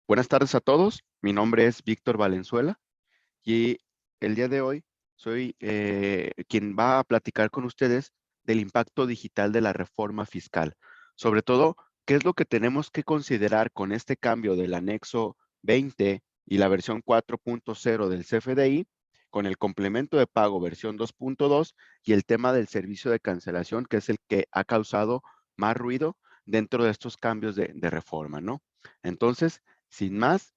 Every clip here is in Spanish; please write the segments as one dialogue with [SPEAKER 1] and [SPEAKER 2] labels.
[SPEAKER 1] Buenas tardes a todos. Mi nombre es Víctor Valenzuela y el día de hoy soy quien va a platicar con ustedes del impacto digital de la reforma fiscal. Sobre todo, qué es lo que tenemos que considerar con este cambio del anexo 20 y la versión 4.0 del CFDI, con el complemento de pago versión 2.2 y el tema del servicio de cancelación, que es el que ha causado más ruido dentro de estos cambios de reforma, ¿no? Entonces, sin más,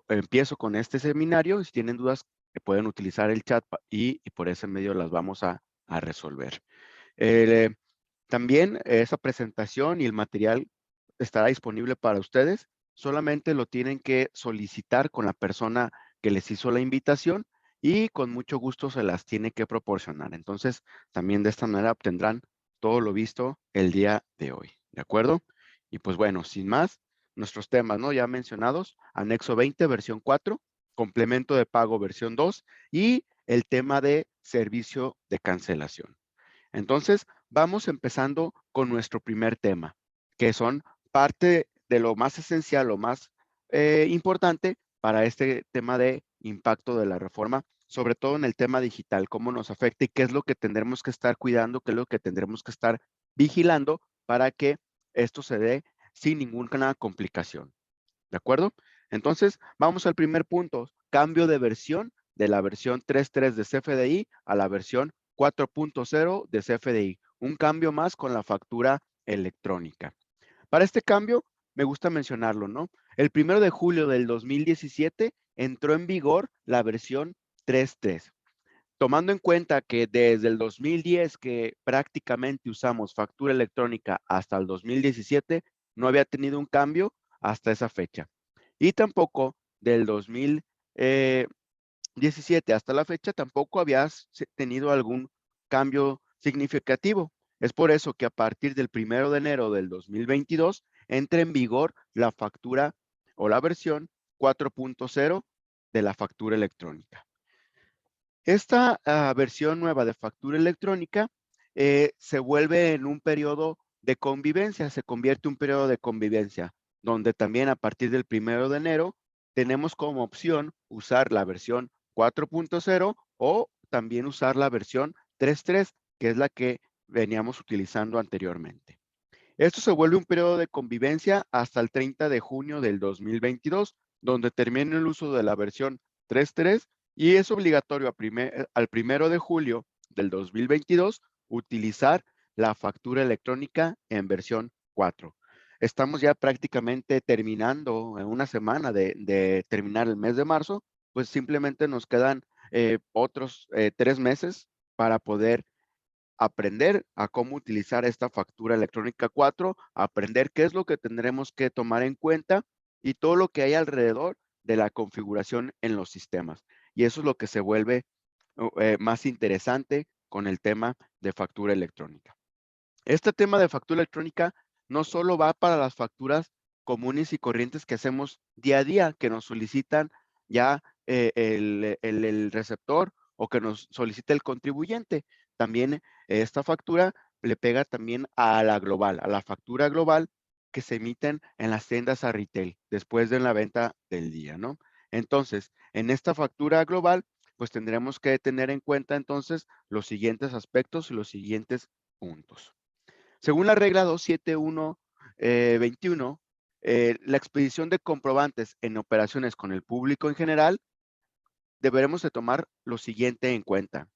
[SPEAKER 1] empiezo con este seminario. Si tienen dudas, pueden utilizar el chat y por ese medio las vamos a resolver. Eh, También esa presentación y el material estará disponible para ustedes. Solamente lo tienen que solicitar con la persona que les hizo la invitación y con mucho gusto se las tiene que proporcionar. Entonces, también de esta manera obtendrán todo lo visto el día de hoy. ¿De acuerdo? Y pues bueno, sin más, nuestros temas, ¿no? Ya mencionados, anexo 20, versión 4, complemento de pago, versión 2 y el tema de servicio de cancelación. Entonces, vamos empezando con nuestro primer tema, que son parte de lo más esencial, lo más importante para este tema de impacto de la reforma, sobre todo en el tema digital, cómo nos afecta y qué es lo que tendremos que estar cuidando, qué es lo que tendremos que estar vigilando para que esto se dé sin ninguna complicación. ¿De acuerdo? Entonces, vamos al primer punto, cambio de versión de la versión 3.3 de CFDI a la versión 4.0 de CFDI. Un cambio más con la factura electrónica. Para este cambio, me gusta mencionarlo, ¿no? El 1 de julio del 2017 entró en vigor la versión 3.3. Tomando en cuenta que desde el 2010 que prácticamente usamos factura electrónica hasta el 2017, no había tenido un cambio hasta esa fecha. Y tampoco del 2017 hasta la fecha tampoco había tenido algún cambio significativo. Es por eso que a partir del 1 de enero del 2022 entra en vigor la factura o la versión 4.0 de la factura electrónica. Esta versión nueva de factura electrónica se vuelve en un periodo de convivencia, se convierte en un periodo de convivencia, donde también a partir del 1 de enero tenemos como opción usar la versión 4.0 o también usar la versión 3.3, que es la que veníamos utilizando anteriormente. Esto se vuelve un periodo de convivencia hasta el 30 de junio del 2022, donde termina el uso de la versión 3.3 y es obligatorio al 1 de julio del 2022 utilizar la factura electrónica en versión 4. Estamos ya prácticamente terminando en una semana de terminar el mes de marzo, pues simplemente nos quedan otros 3 meses para poder aprender a cómo utilizar esta factura electrónica 4, aprender qué es lo que tendremos que tomar en cuenta y todo lo que hay alrededor de la configuración en los sistemas. Y eso es lo que se vuelve más interesante con el tema de factura electrónica. Este tema de factura electrónica no solo va para las facturas comunes y corrientes que hacemos día a día, que nos solicitan ya el receptor o que nos solicita el contribuyente. También esta factura le pega también a la global, a la factura global que se emiten en las tiendas a retail después de la venta del día, ¿no? Entonces, en esta factura global, pues tendremos que tener en cuenta entonces los siguientes aspectos y los siguientes puntos. Según la regla 271-21, la expedición de comprobantes en operaciones con el público en general, deberemos de tomar lo siguiente en cuenta,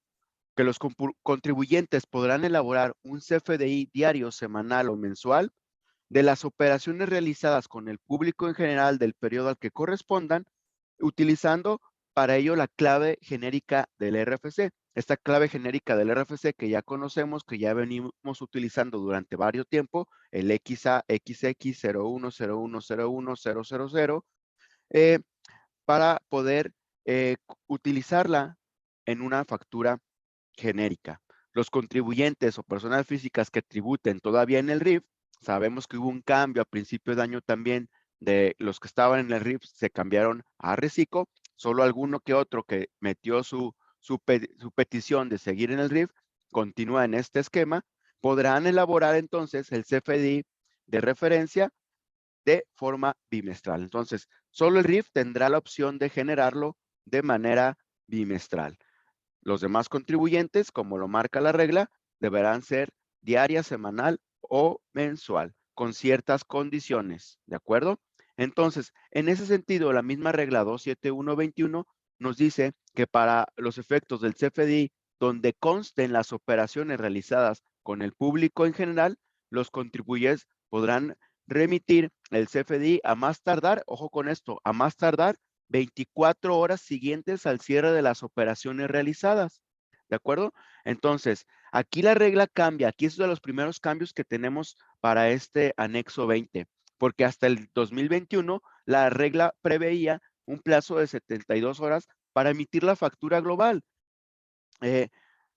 [SPEAKER 1] que los contribuyentes podrán elaborar un CFDI diario, semanal o mensual de las operaciones realizadas con el público en general del periodo al que correspondan, utilizando para ello la clave genérica del RFC. Esta clave genérica del RFC que ya conocemos, que ya venimos utilizando durante varios tiempo, el XX0101010000, para poder utilizarla en una factura genérica. Los contribuyentes o personas físicas que tributen todavía en el RIF, sabemos que hubo un cambio a principio de año también de los que estaban en el RIF, se cambiaron a Reciclo, solo alguno que otro que metió su petición de seguir en el RIF, continúa en este esquema, podrán elaborar entonces el CFDI de referencia de forma bimestral. Entonces, solo el RIF tendrá la opción de generarlo de manera bimestral. Los demás contribuyentes, como lo marca la regla, deberán ser diaria, semanal o mensual, con ciertas condiciones, ¿de acuerdo? Entonces, en ese sentido, la misma regla 27121 nos dice que para los efectos del CFDI, donde consten las operaciones realizadas con el público en general, los contribuyentes podrán remitir el CFDI a más tardar, ojo con esto, a más tardar 24 horas siguientes al cierre de las operaciones realizadas. ¿De acuerdo? Entonces, aquí la regla cambia. Aquí es uno de los primeros cambios que tenemos para este anexo 20, porque hasta el 2021 la regla preveía un plazo de 72 horas para emitir la factura global. Eh,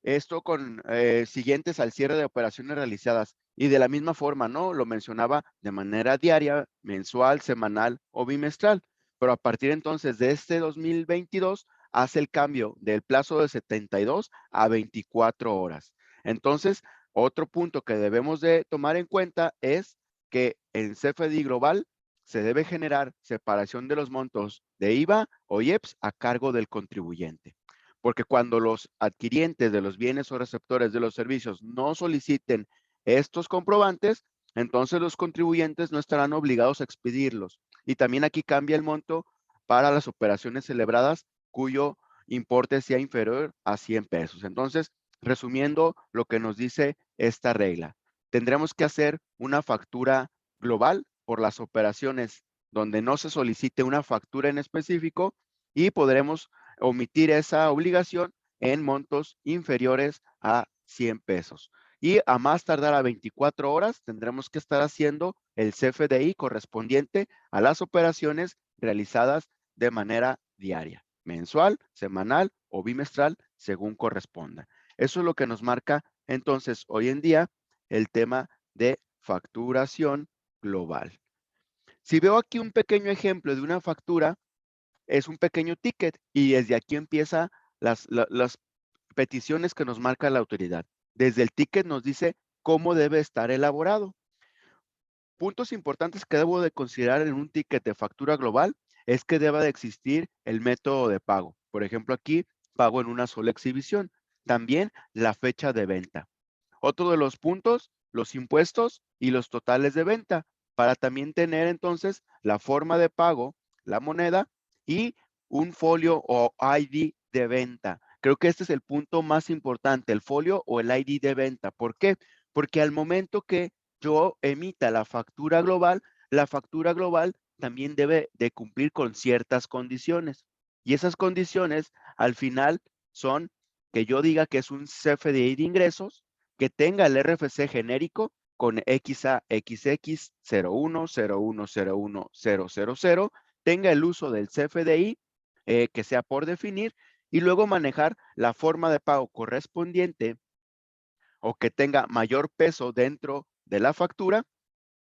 [SPEAKER 1] Esto con siguientes al cierre de operaciones realizadas. Y de la misma forma, ¿no? Lo mencionaba de manera diaria, mensual, semanal o bimestral. Pero a partir entonces de este 2022 hace el cambio del plazo de 72 a 24 horas. Entonces, otro punto que debemos de tomar en cuenta es que en CFDI global se debe generar separación de los montos de IVA o IEPS a cargo del contribuyente. Porque cuando los adquirientes de los bienes o receptores de los servicios no soliciten estos comprobantes, entonces los contribuyentes no estarán obligados a expedirlos. Y también aquí cambia el monto para las operaciones celebradas cuyo importe sea inferior a 100 pesos. Entonces, resumiendo lo que nos dice esta regla, tendremos que hacer una factura global por las operaciones donde no se solicite una factura en específico y podremos omitir esa obligación en montos inferiores a 100 pesos. Y a más tardar a 24 horas tendremos que estar haciendo el CFDI correspondiente a las operaciones realizadas de manera diaria, mensual, semanal o bimestral, según corresponda. Eso es lo que nos marca entonces hoy en día el tema de facturación global. Si veo aquí un pequeño ejemplo de una factura, es un pequeño ticket y desde aquí empieza las peticiones que nos marca la autoridad. Desde el ticket nos dice cómo debe estar elaborado. Puntos importantes que debo de considerar en un ticket de factura global es que deba de existir el método de pago. Por ejemplo, aquí pago en una sola exhibición. También la fecha de venta. Otro de los puntos, los impuestos y los totales de venta, para también tener entonces la forma de pago, la moneda y un folio o ID de venta. Creo que este es el punto más importante, el folio o el ID de venta. ¿Por qué? Porque al momento que yo emita la factura global también debe de cumplir con ciertas condiciones. Y esas condiciones al final son que yo diga que es un CFDI de ingresos, que tenga el RFC genérico con XAXX 0101010000, tenga el uso del CFDI que sea por definir y luego manejar la forma de pago correspondiente o que tenga mayor peso dentro de la factura.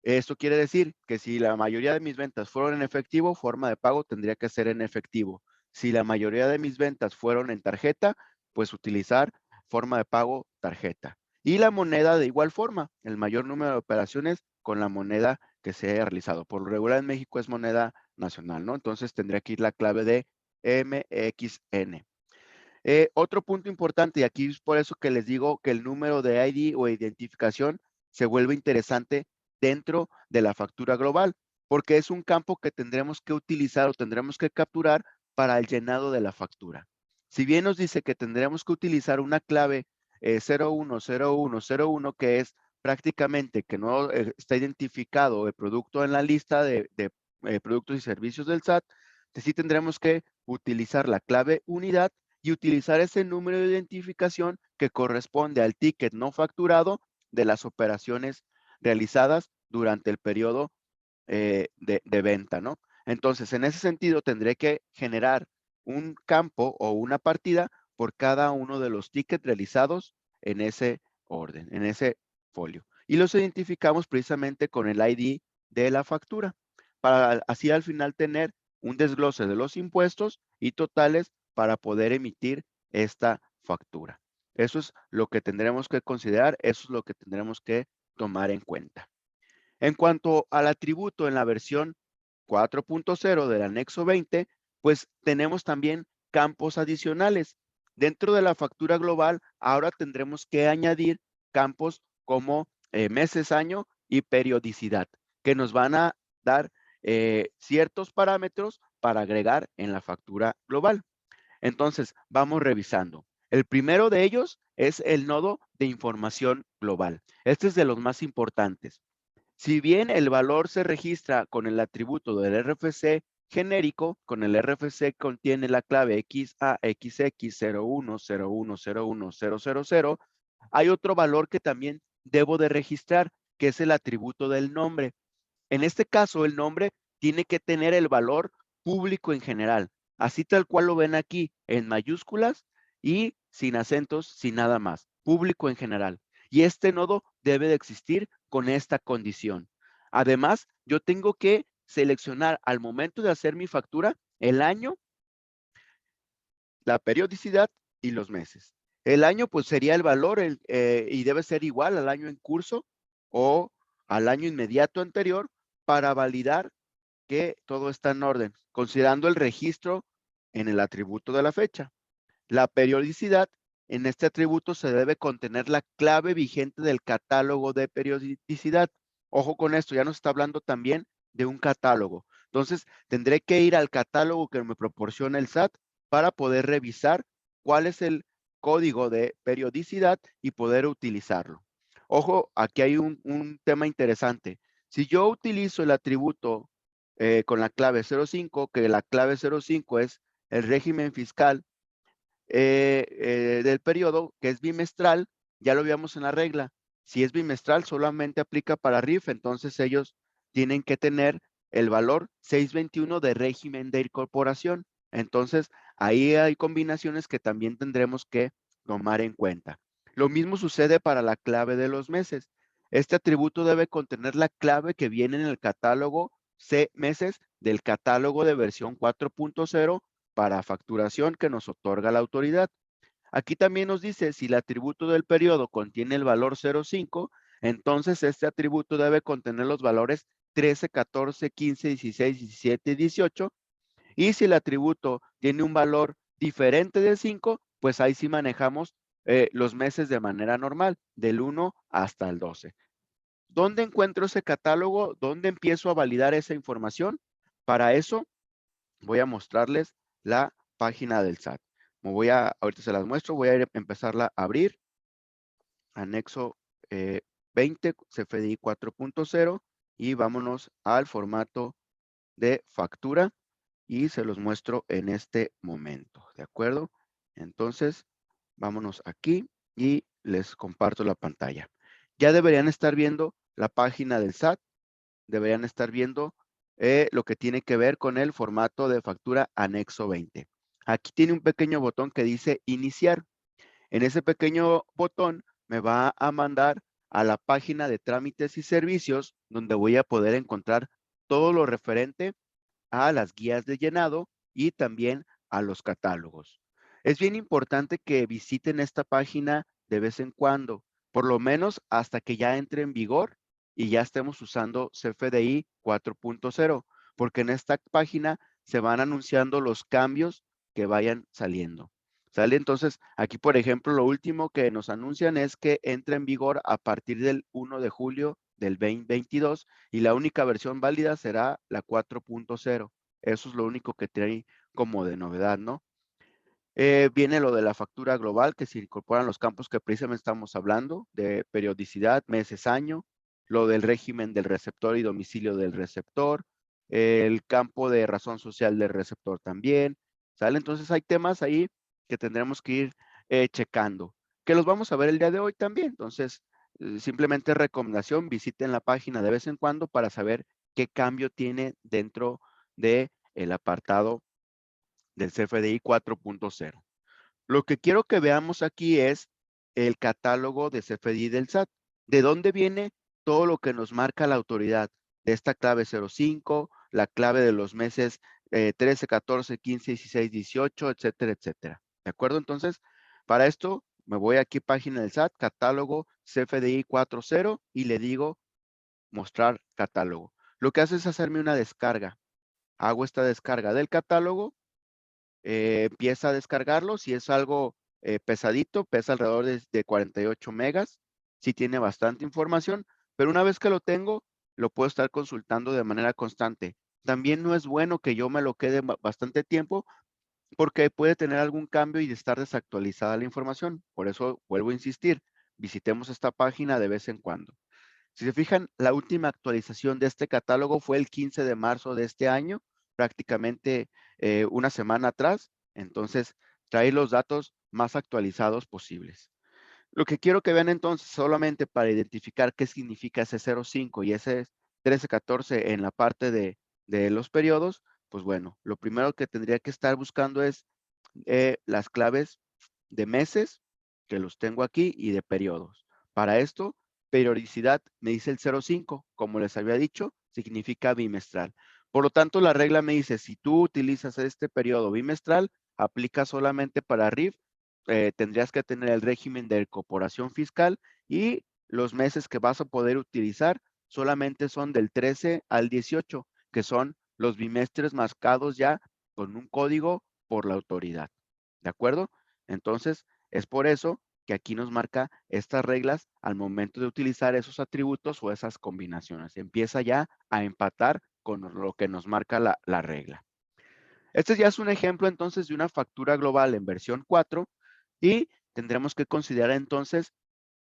[SPEAKER 1] Esto quiere decir que si la mayoría de mis ventas fueron en efectivo, forma de pago tendría que ser en efectivo. Si la mayoría de mis ventas fueron en tarjeta, pues utilizar forma de pago tarjeta. Y la moneda de igual forma, el mayor número de operaciones con la moneda que se haya realizado. Por lo regular en México es moneda nacional, ¿no? Entonces tendría que ir la clave de MXN. Otro punto importante, y aquí es por eso que les digo que el número de ID o identificación se vuelve interesante dentro de la factura global, porque es un campo que tendremos que utilizar o tendremos que capturar para el llenado de la factura. Si bien nos dice que tendremos que utilizar una clave 010101, que es prácticamente que no está identificado el producto en la lista de productos y servicios del SAT, sí tendremos que utilizar la clave unidad y utilizar ese número de identificación que corresponde al ticket no facturado de las operaciones realizadas durante el periodo de venta, ¿no? Entonces, en ese sentido, tendré que generar un campo o una partida por cada uno de los tickets realizados en ese orden, en ese folio. Y los identificamos precisamente con el ID de la factura, para así al final tener un desglose de los impuestos y totales para poder emitir esta factura. Eso es lo que tendremos que considerar, eso es lo que tendremos que tomar en cuenta. En cuanto al atributo en la versión 4.0 del anexo 20, pues tenemos también campos adicionales. Dentro de la factura global, ahora tendremos que añadir campos como meses, año y periodicidad, que nos van a dar ciertos parámetros para agregar en la factura global. Entonces, vamos revisando. El primero de ellos es el nodo de información global. Este es de los más importantes. Si bien el valor se registra con el atributo del RFC genérico, con el RFC contiene la clave XAXX0101010000, hay otro valor que también debo de registrar, que es el atributo del nombre. En este caso, el nombre tiene que tener el valor público en general, así tal cual lo ven aquí, en mayúsculas y sin acentos, sin nada más, público en general. Y este nodo debe de existir con esta condición. Además, yo tengo que seleccionar al momento de hacer mi factura el año, la periodicidad y los meses. El año pues sería el valor y debe ser igual al año en curso o al año inmediato anterior para validar que todo está en orden, considerando el registro en el atributo de la fecha. La periodicidad en este atributo se debe contener la clave vigente del catálogo de periodicidad. Ojo con esto, ya nos está hablando también de un catálogo. Entonces, tendré que ir al catálogo que me proporciona el SAT para poder revisar cuál es el código de periodicidad y poder utilizarlo. Ojo, aquí hay un tema interesante. Si yo utilizo el atributo con la clave 05, que la clave 05 es el régimen fiscal del periodo, que es bimestral, ya lo veíamos en la regla. Si es bimestral, solamente aplica para RIF, entonces ellos tienen que tener el valor 621 de régimen de incorporación. Entonces, ahí hay combinaciones que también tendremos que tomar en cuenta. Lo mismo sucede para la clave de los meses. Este atributo debe contener la clave que viene en el catálogo C meses del catálogo de versión 4.0 para facturación que nos otorga la autoridad. Aquí también nos dice si el atributo del periodo contiene el valor 0.5, entonces este atributo debe contener los valores 13, 14, 15, 16, 17 y 18. Y si el atributo tiene un valor diferente del 5, pues ahí sí manejamos los meses de manera normal, del 1 hasta el 12. ¿Dónde encuentro ese catálogo? ¿Dónde empiezo a validar esa información? Para eso voy a mostrarles la página del SAT. Ahorita se las muestro, voy a empezarla a abrir, anexo 20, CFDI 4.0 y vámonos al formato de factura y se los muestro en este momento, ¿de acuerdo? Entonces, vámonos aquí y les comparto la pantalla. Ya deberían estar viendo la página del SAT, deberían estar viendo lo que tiene que ver con el formato de factura anexo 20. Aquí tiene un pequeño botón que dice iniciar. En ese pequeño botón me va a mandar a la página de trámites y servicios donde voy a poder encontrar todo lo referente a las guías de llenado y también a los catálogos. Es bien importante que visiten esta página de vez en cuando, por lo menos hasta que ya entre en vigor y ya estemos usando CFDI 4.0, porque en esta página se van anunciando los cambios que vayan saliendo. ¿Sale? Entonces, aquí, por ejemplo, lo último que nos anuncian es que entra en vigor a partir del 1 de julio del 2022 y la única versión válida será la 4.0. Eso es lo único que trae como de novedad, ¿no? Viene lo de la factura global, que se incorporan los campos que precisamente estamos hablando, de periodicidad, meses, año, lo del régimen del receptor y domicilio del receptor, el campo de razón social del receptor también, ¿sale? Entonces hay temas ahí que tendremos que ir checando, que los vamos a ver el día de hoy también. Entonces, simplemente recomendación, visiten la página de vez en cuando para saber qué cambio tiene dentro de el apartado del CFDI 4.0. Lo que quiero que veamos aquí es el catálogo de CFDI del SAT. ¿De dónde viene todo lo que nos marca la autoridad? De esta clave 05, la clave de los meses 13, 14, 15, 16, 18, etcétera, etcétera. ¿De acuerdo? Entonces, para esto me voy aquí página del SAT, catálogo CFDI 4.0 y le digo mostrar catálogo. Lo que hace es hacerme una descarga. Hago esta descarga del catálogo, empieza a descargarlo. Si es algo pesadito, pesa alrededor de 48 megas. Sí tiene bastante información, pero una vez que lo tengo, lo puedo estar consultando de manera constante. También no es bueno que yo me lo quede bastante tiempo porque puede tener algún cambio y estar desactualizada la información. Por eso vuelvo a insistir, visitemos esta página de vez en cuando. Si se fijan, la última actualización de este catálogo fue el 15 de marzo de este año, prácticamente una semana atrás. Entonces, trae los datos más actualizados posibles. Lo que quiero que vean entonces, solamente para identificar qué significa ese 05 y ese 1314 en la parte de los periodos, pues bueno, lo primero que tendría que estar buscando es las claves de meses, que los tengo aquí, y de periodos. Para esto, periodicidad me dice el 05, como les había dicho, significa bimestral. Por lo tanto, la regla me dice, si tú utilizas este periodo bimestral, aplica solamente para RIF, tendrías que tener el régimen de incorporación fiscal y los meses que vas a poder utilizar solamente son del 13 al 18, que son los bimestres marcados ya con un código por la autoridad. ¿De acuerdo? Entonces, es por eso que aquí nos marca estas reglas al momento de utilizar esos atributos o esas combinaciones. Empieza ya a empatar con lo que nos marca la regla. Este ya es un ejemplo entonces de una factura global en versión 4 y tendremos que considerar entonces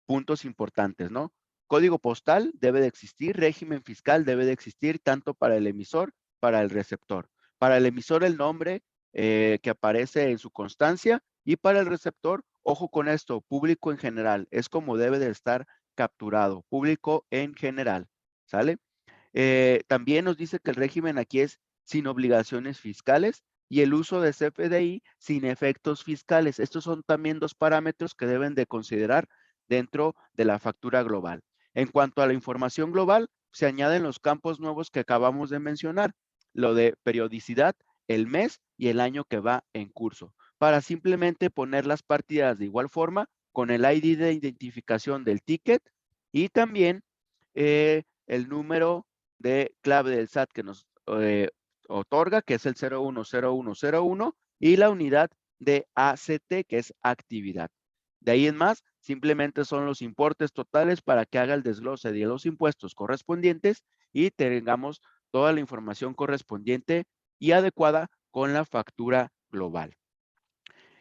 [SPEAKER 1] puntos importantes, ¿no? Código postal debe de existir, régimen fiscal debe de existir tanto para el emisor, para el receptor. Para el emisor el nombre que aparece en su constancia y para el receptor, ojo con esto, público en general, es como debe de estar capturado, público en general, ¿sale? También nos dice que el régimen aquí es sin obligaciones fiscales y el uso de CFDI sin efectos fiscales. Estos son también dos parámetros que deben de considerar dentro de la factura global. En cuanto a la información global, se añaden los campos nuevos que acabamos de mencionar, lo de periodicidad, el mes y el año que va en curso, para simplemente poner las partidas de igual forma con el ID de identificación del ticket y también el número de clave del SAT que nos otorga, que es el 010101, y la unidad de ACT, que es actividad. De ahí en más, simplemente son los importes totales para que haga el desglose de los impuestos correspondientes y tengamos toda la información correspondiente y adecuada con la factura global.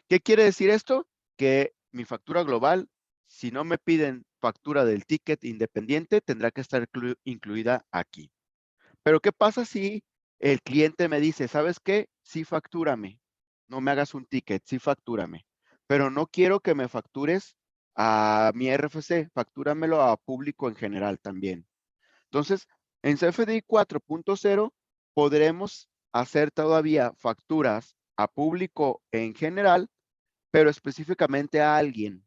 [SPEAKER 1] ¿Qué quiere decir esto? Que mi factura global, si no me piden factura del ticket independiente, tendrá que estar incluida aquí. Pero ¿qué pasa si el cliente me dice, ¿sabes qué? Sí, factúrame. No me hagas un ticket, sí, factúrame. Pero no quiero que me factures a mi RFC, factúramelo a público en general también. Entonces, en CFDI 4.0 podremos hacer todavía facturas a público en general, pero específicamente a alguien.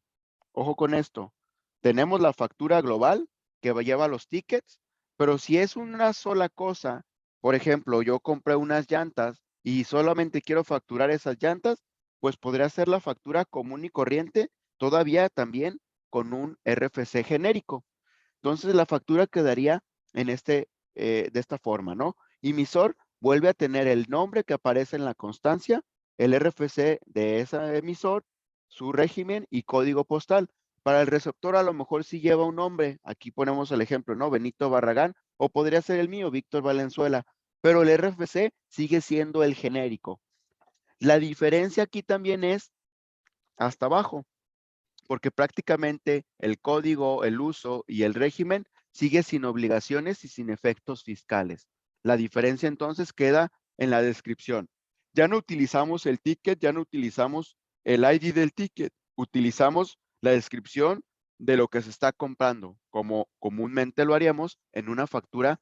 [SPEAKER 1] Ojo con esto. Tenemos la factura global que lleva los tickets, pero si es una sola cosa, por ejemplo, yo compré unas llantas y solamente quiero facturar esas llantas, pues podría hacer la factura común y corriente todavía también con un RFC genérico. Entonces la factura quedaría en de esta forma, ¿no? Emisor vuelve a tener el nombre que aparece en la constancia, el RFC de ese emisor, su régimen y código postal. Para el receptor a lo mejor sí lleva un nombre, aquí ponemos el ejemplo, ¿no? Benito Barragán, o podría ser el mío, Víctor Valenzuela, pero el RFC sigue siendo el genérico. La diferencia aquí también es hasta abajo, porque prácticamente el código, el uso y el régimen sigue sin obligaciones y sin efectos fiscales. La diferencia entonces queda en la descripción. Ya no utilizamos el ticket, ya no utilizamos el ID del ticket, utilizamos la descripción de lo que se está comprando, como comúnmente lo haríamos en una factura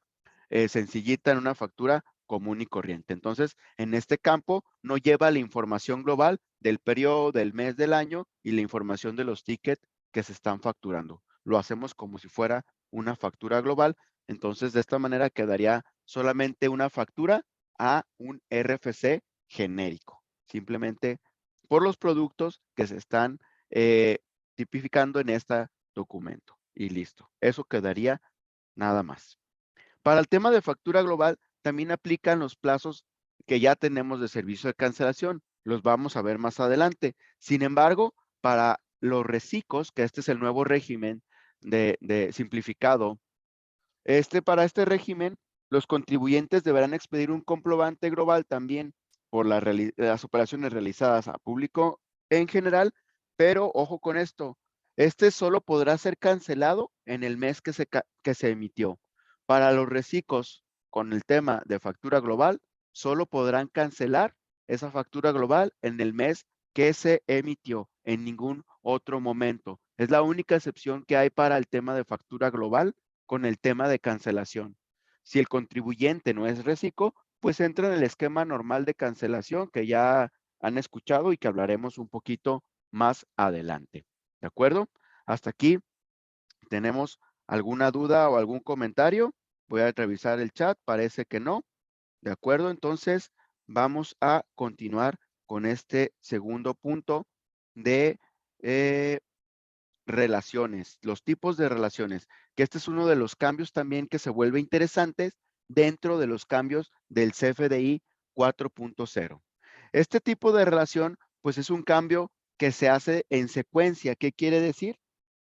[SPEAKER 1] sencillita, en una factura común y corriente. Entonces, en este campo no lleva la información global del periodo, del mes, del año y la información de los tickets que se están facturando. Lo hacemos como si fuera una factura global. Entonces, de esta manera quedaría solamente una factura a un RFC genérico, simplemente por los productos que se están tipificando en este documento. Y listo. Eso quedaría nada más. Para el tema de factura global, también aplican los plazos que ya tenemos de servicio de cancelación. Los vamos a ver más adelante. Sin embargo, para los recicos, que este es el nuevo régimen de simplificado, para este régimen, los contribuyentes deberán expedir un comprobante global también por las operaciones realizadas a público en general, pero ojo con esto, este solo podrá ser cancelado en el mes que se emitió. Para los reciclos con el tema de factura global, solo podrán cancelar esa factura global en el mes que se emitió, en ningún otro momento. Es la única excepción que hay para el tema de factura global con el tema de cancelación. Si el contribuyente no es reciclo, pues entra en el esquema normal de cancelación que ya han escuchado y que hablaremos un poquito más adelante. ¿De acuerdo? Hasta aquí, ¿tenemos alguna duda o algún comentario? Voy a revisar el chat, parece que no. ¿De acuerdo? Entonces, vamos a continuar con este segundo punto de eh, relaciones, los tipos de relaciones, que este es uno de los cambios también que se vuelve interesantes dentro de los cambios del CFDI 4.0. Este tipo de relación, pues es un cambio que se hace en secuencia. ¿Qué quiere decir?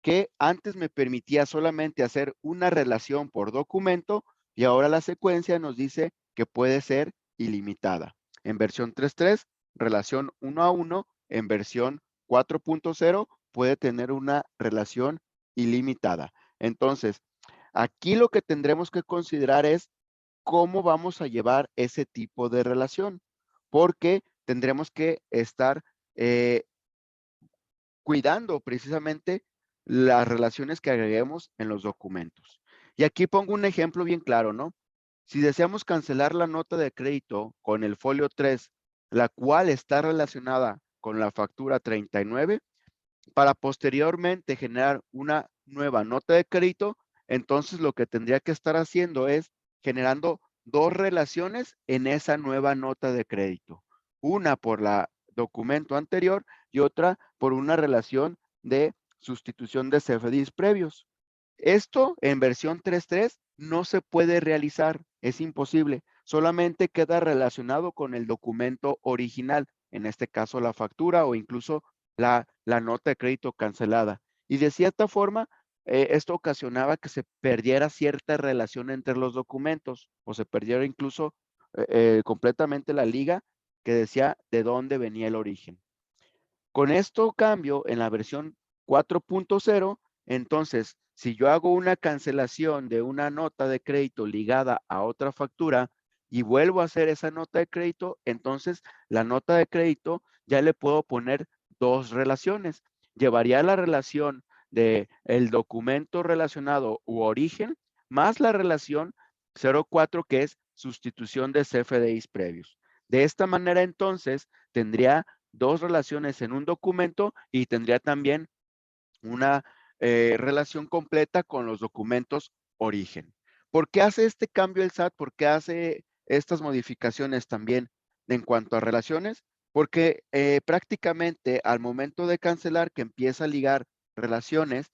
[SPEAKER 1] Que antes me permitía solamente hacer una relación por documento y ahora la secuencia nos dice que puede ser ilimitada. En versión 3.3, relación 1 a 1, en versión 4.0 puede tener una relación ilimitada. Entonces, aquí lo que tendremos que considerar es cómo vamos a llevar ese tipo de relación, porque tendremos que estar eh, cuidando precisamente las relaciones que agreguemos en los documentos. Y aquí pongo un ejemplo bien claro, ¿no? Si deseamos cancelar la nota de crédito con el folio 3, la cual está relacionada con la factura 39, para posteriormente generar una nueva nota de crédito, entonces lo que tendría que estar haciendo es generando dos relaciones en esa nueva nota de crédito. Una por la documento anterior y otra por una relación de sustitución de CFDIs previos. Esto en versión 3.3 no se puede realizar, es imposible. Solamente queda relacionado con el documento original, en este caso la factura o incluso la nota de crédito cancelada. Y de cierta forma, esto ocasionaba que se perdiera cierta relación entre los documentos o se perdiera incluso completamente la liga que decía de dónde venía el origen. Con esto cambio en la versión 4.0, entonces, si yo hago una cancelación de una nota de crédito ligada a otra factura y vuelvo a hacer esa nota de crédito, entonces la nota de crédito ya le puedo poner dos relaciones. Llevaría la relación de el documento relacionado u origen más la relación 04 que es sustitución de CFDIs previos. De esta manera, entonces, tendría dos relaciones en un documento y tendría también una relación completa con los documentos origen. ¿Por qué hace este cambio el SAT? ¿Por qué hace estas modificaciones también en cuanto a relaciones? Porque prácticamente al momento de cancelar, que empieza a ligar relaciones,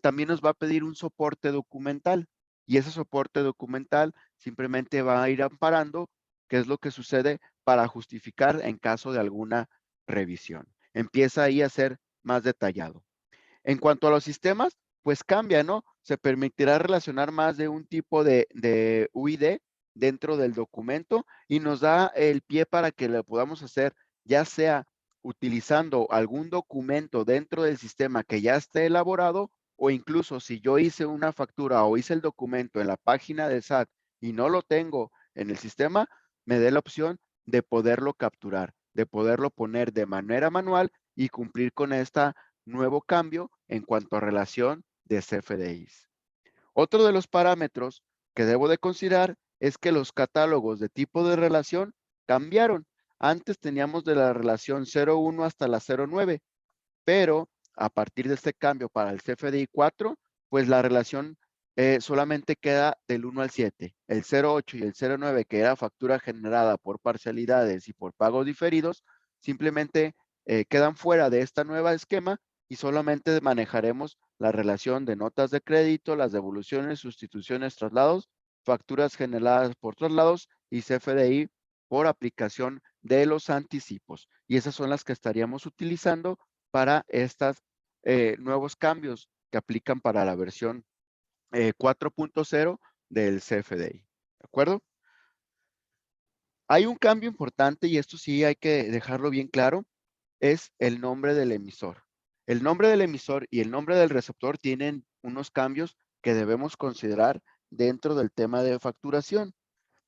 [SPEAKER 1] también nos va a pedir un soporte documental y ese soporte documental simplemente va a ir amparando qué es lo que sucede para justificar en caso de alguna revisión. Empieza ahí a ser más detallado. En cuanto a los sistemas, pues cambia, ¿no? Se permitirá relacionar más de un tipo de UID dentro del documento y nos da el pie para que lo podamos hacer, ya sea utilizando algún documento dentro del sistema que ya esté elaborado o incluso si yo hice una factura o hice el documento en la página del SAT y no lo tengo en el sistema, me dé la opción de poderlo capturar, de poderlo poner de manera manual y cumplir con esta nuevo cambio en cuanto a relación de CFDIs. Otro de los parámetros que debo de considerar es que los catálogos de tipo de relación cambiaron. Antes teníamos de la relación 01 hasta la 09, pero a partir de este cambio para el CFDI 4, pues la relación solamente queda del 1 al 7. El 08 y el 09, que era factura generada por parcialidades y por pagos diferidos, simplemente quedan fuera de esta nueva esquema y solamente manejaremos la relación de notas de crédito, las devoluciones, sustituciones, traslados, facturas generadas por traslados y CFDI por aplicación de los anticipos. Y esas son las que estaríamos utilizando para estos nuevos cambios que aplican para la versión 4.0 del CFDI. ¿De acuerdo? Hay un cambio importante y esto sí hay que dejarlo bien claro, es el nombre del emisor. El nombre del emisor y el nombre del receptor tienen unos cambios que debemos considerar dentro del tema de facturación.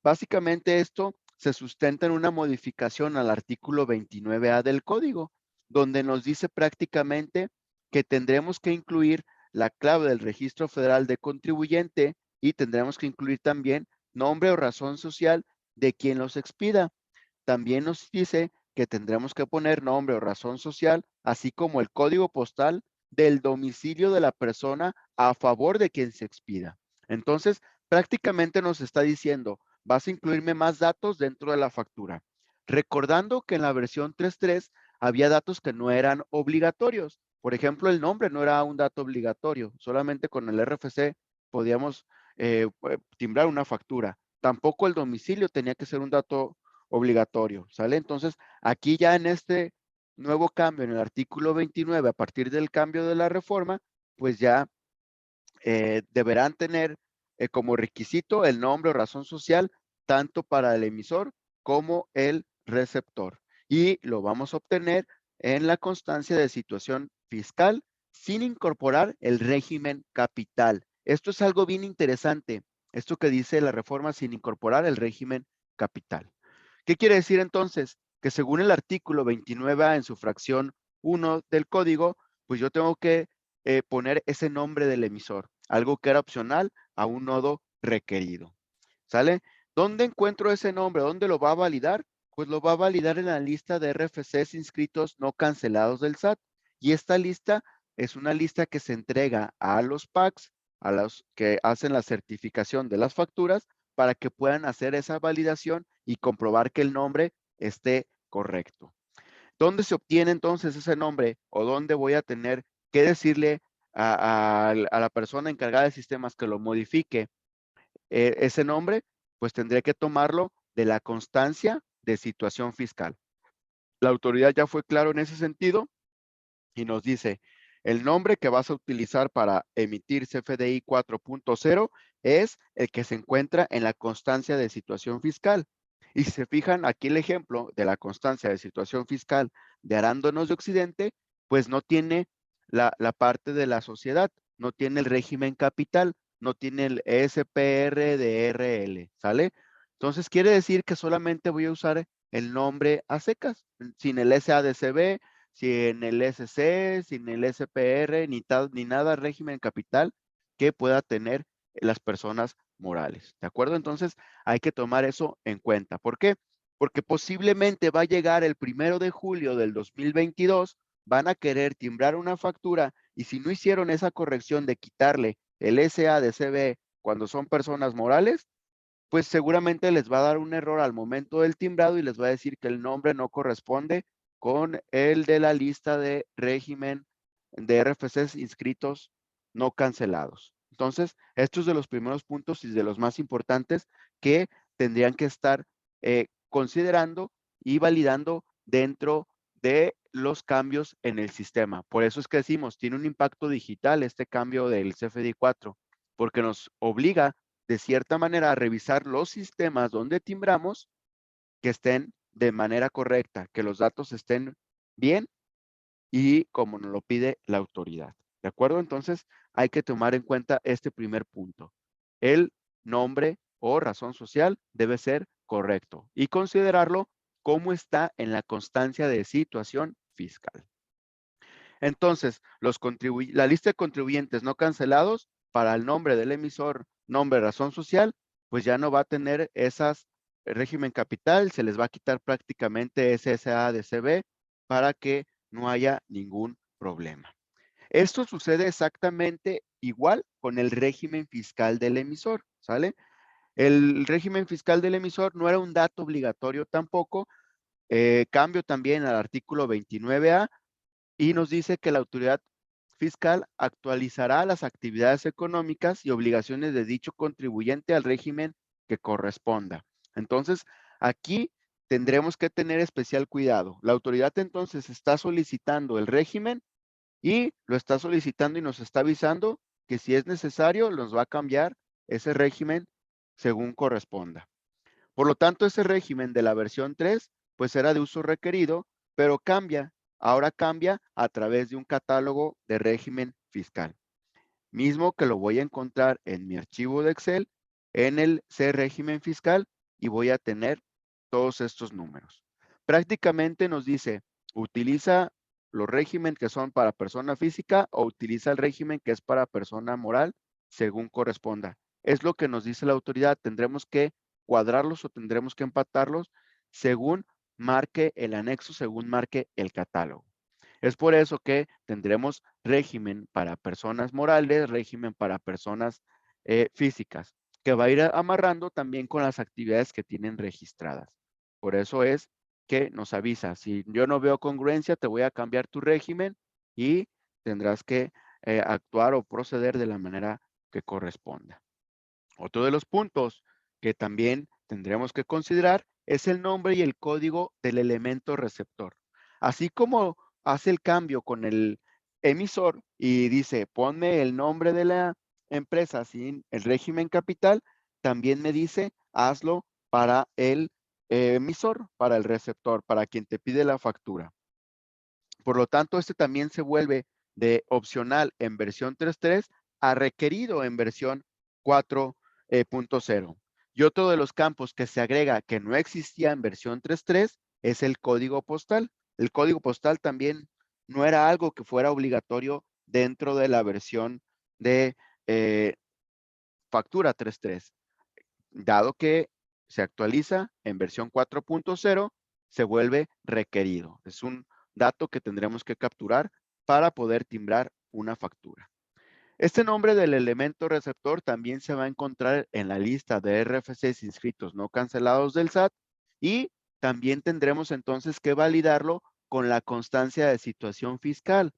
[SPEAKER 1] Básicamente esto se sustenta en una modificación al artículo 29A del código, donde nos dice prácticamente que tendremos que incluir la clave del registro federal de contribuyente y tendremos que incluir también nombre o razón social de quien los expida. También nos dice que tendremos que poner nombre o razón social, así como el código postal del domicilio de la persona a favor de quien se expida. Entonces, prácticamente nos está diciendo, vas a incluirme más datos dentro de la factura. Recordando que en la versión 3.3 había datos que no eran obligatorios. Por ejemplo, el nombre no era un dato obligatorio. Solamente con el RFC podíamos timbrar una factura. Tampoco el domicilio tenía que ser un dato obligatorio, ¿sale? Entonces, aquí ya en este nuevo cambio en el artículo 29, a partir del cambio de la reforma, pues ya deberán tener como requisito el nombre o razón social, tanto para el emisor como el receptor. Y lo vamos a obtener en la constancia de situación fiscal sin incorporar el régimen capital. Esto es algo bien interesante, esto que dice la reforma sin incorporar el régimen capital. ¿Qué quiere decir entonces? Que según el artículo 29A en su fracción 1 del código, pues yo tengo que poner ese nombre del emisor, algo que era opcional a un nodo requerido. ¿Sale? ¿Dónde encuentro ese nombre? ¿Dónde lo va a validar? Pues lo va a validar en la lista de RFCs inscritos no cancelados del SAT. Y esta lista es una lista que se entrega a los PACs, a los que hacen la certificación de las facturas, para que puedan hacer esa validación y comprobar que el nombre esté correcto. ¿Dónde se obtiene entonces ese nombre o dónde voy a tener que decirle a la persona encargada de sistemas que lo modifique ese nombre? Pues tendré que tomarlo de la constancia de situación fiscal. La autoridad ya fue claro en ese sentido y nos dice, el nombre que vas a utilizar para emitir CFDI 4.0 es el que se encuentra en la constancia de situación fiscal. Y si se fijan aquí el ejemplo de la constancia de situación fiscal de Arándonos de Occidente, pues no tiene la parte de la sociedad, no tiene el régimen capital, no tiene el SPR de RL, ¿sale? Entonces quiere decir que solamente voy a usar el nombre a secas, sin el SADCB, sin el SC, sin el SPR, ni nada régimen capital que pueda tener las personas morales. ¿De acuerdo? Entonces hay que tomar eso en cuenta. ¿Por qué? Porque posiblemente va a llegar el 1 de julio del 2022, van a querer timbrar una factura y si no hicieron esa corrección de quitarle el SA de CB cuando son personas morales, pues seguramente les va a dar un error al momento del timbrado y les va a decir que el nombre no corresponde con el de la lista de régimen de RFCs inscritos no cancelados. Entonces, estos es de los primeros puntos y de los más importantes que tendrían que estar considerando y validando dentro de los cambios en el sistema. Por eso es que decimos, tiene un impacto digital este cambio del CFDI 4, porque nos obliga de cierta manera a revisar los sistemas donde timbramos que estén de manera correcta, que los datos estén bien y como nos lo pide la autoridad. ¿De acuerdo? Entonces hay que tomar en cuenta este primer punto. El nombre o razón social debe ser correcto y considerarlo como está en la constancia de situación fiscal. Entonces, la lista de contribuyentes no cancelados para el nombre del emisor, nombre, razón social, pues ya no va a tener esas régimen capital, se les va a quitar prácticamente ese SADCB para que no haya ningún problema. Esto sucede exactamente igual con el régimen fiscal del emisor, ¿sale? El régimen fiscal del emisor no era un dato obligatorio tampoco, cambio también al artículo 29A y nos dice que la autoridad fiscal actualizará las actividades económicas y obligaciones de dicho contribuyente al régimen que corresponda. Entonces, aquí tendremos que tener especial cuidado. La autoridad entonces está solicitando el régimen y lo está solicitando y nos está avisando que si es necesario, nos va a cambiar ese régimen según corresponda. Por lo tanto, ese régimen de la versión 3, pues era de uso requerido, pero cambia. Ahora cambia a través de un catálogo de régimen fiscal, mismo que lo voy a encontrar en mi archivo de Excel, en el C régimen fiscal, y voy a tener todos estos números. Prácticamente nos dice, utiliza los régimen que son para persona física o utiliza el régimen que es para persona moral, según corresponda. Es lo que nos dice la autoridad. Tendremos que cuadrarlos o tendremos que empatarlos según marque el anexo, según marque el catálogo. Es por eso que tendremos régimen para personas morales, régimen para personas físicas, que va a ir amarrando también con las actividades que tienen registradas. Por eso es que nos avisa, si yo no veo congruencia, te voy a cambiar tu régimen y tendrás que actuar o proceder de la manera que corresponda. Otro de los puntos que también tendremos que considerar es el nombre y el código del elemento receptor. Así como hace el cambio con el emisor y dice, ponme el nombre de la empresa sin el régimen capital, también me dice, hazlo para el emisor, para el receptor, para quien te pide la factura. Por lo tanto, este también se vuelve de opcional en versión 3.3 a requerido en versión 4.0. Y otro de los campos que se agrega que no existía en versión 3.3 es el código postal. El código postal también no era algo que fuera obligatorio dentro de la versión de factura 3.3. Dado que se actualiza en versión 4.0, se vuelve requerido. Es un dato que tendremos que capturar para poder timbrar una factura. Este nombre del elemento receptor también se va a encontrar en la lista de RFCs inscritos no cancelados del SAT y también tendremos entonces que validarlo con la constancia de situación fiscal.